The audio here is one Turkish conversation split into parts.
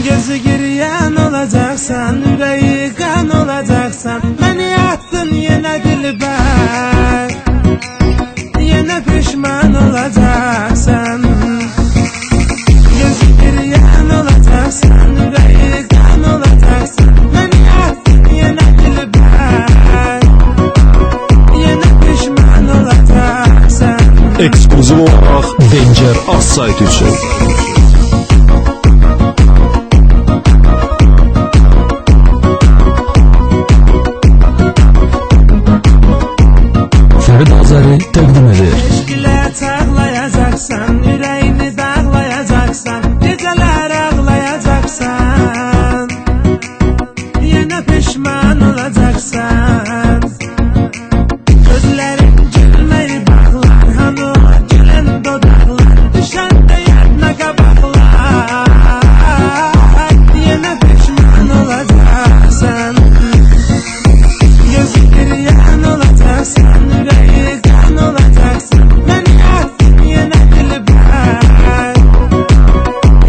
Gözü giriyen olacaksan, yüreği kan olacaksan, beni attın yine dilber, yine pişman olacaksan. Gözü giriyen olacaksan, yüreği kan olacaksan, beni attın yine dilber, yine pişman olacaksan. Ekskluziv olarak Danger az sayt üçün. Ferit Azeri təqdim edir. Eşkilə çağlayacaqsan, yüreğini dağlayacaqsan, geceler ağlayacaksan, yine pişman olacaksan. Gözlerin gülmeyi bağlar, hani o gülen dodaklar, düşen de yadına kabaklar, yine pişman olacaksan. Gözü giriyen olacaksan, yüreği kan olacaksan, beni attın yine dilber,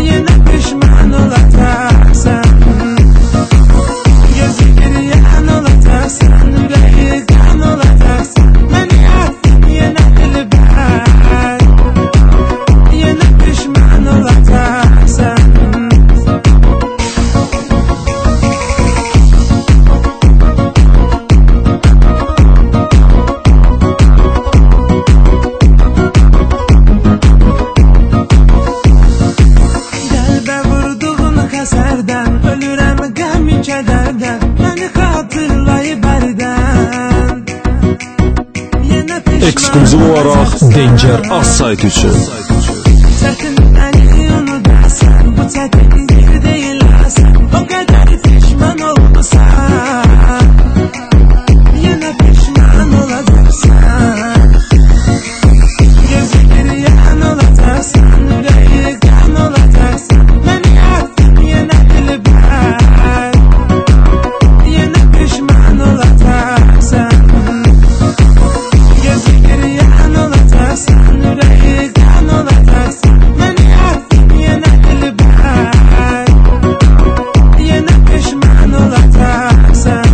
yine pişman olacaksan. Gözü giriyen olacaksan, yüreği kan olacaksan, beni attın yine dilber, yine pişman olacaksan. Qəlbə vurduğun xəsərdən, ölürəm qəm kədərdən, məni xatırlayıb bərdən, yenə pişman. Ekskluziv olarak Danger az sayt üçün. Çətin məni unudasan, bu çətin bir deyil asan, o qədər pişman olmasan, yenə pişman olacaqsan. Gözü giriyen olacaksan, yüreği kan olacaksan, beni attın yine dilber, yine pişman olacaksan. Gözü giriyen olacaksan, yüreği kan olacaksan, beni attın yine dilber, yine pişman olacaksan.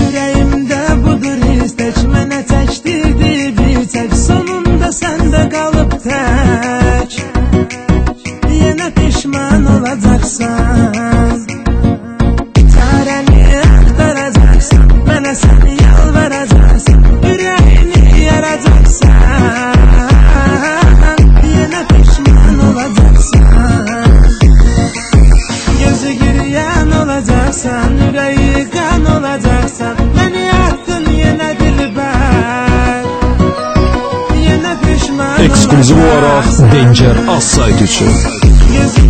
Yüreğimdə budur his tək, mənə çəkdirdi bir tək, sonunda səndə qalıb tək, yenə pişman olacaqsan. Çarəni axtaracaqsan, mənə sən yalvaracaqsan, yüreğini yaracaqsan, yenə pişman olacaqsan. Gözü giriyen olacaksan, yüreği kan olacaksan, beni attın yine dilber, yine pişman Ekskluziv olarak olacaksan. Danger az sayt üçün. Gözü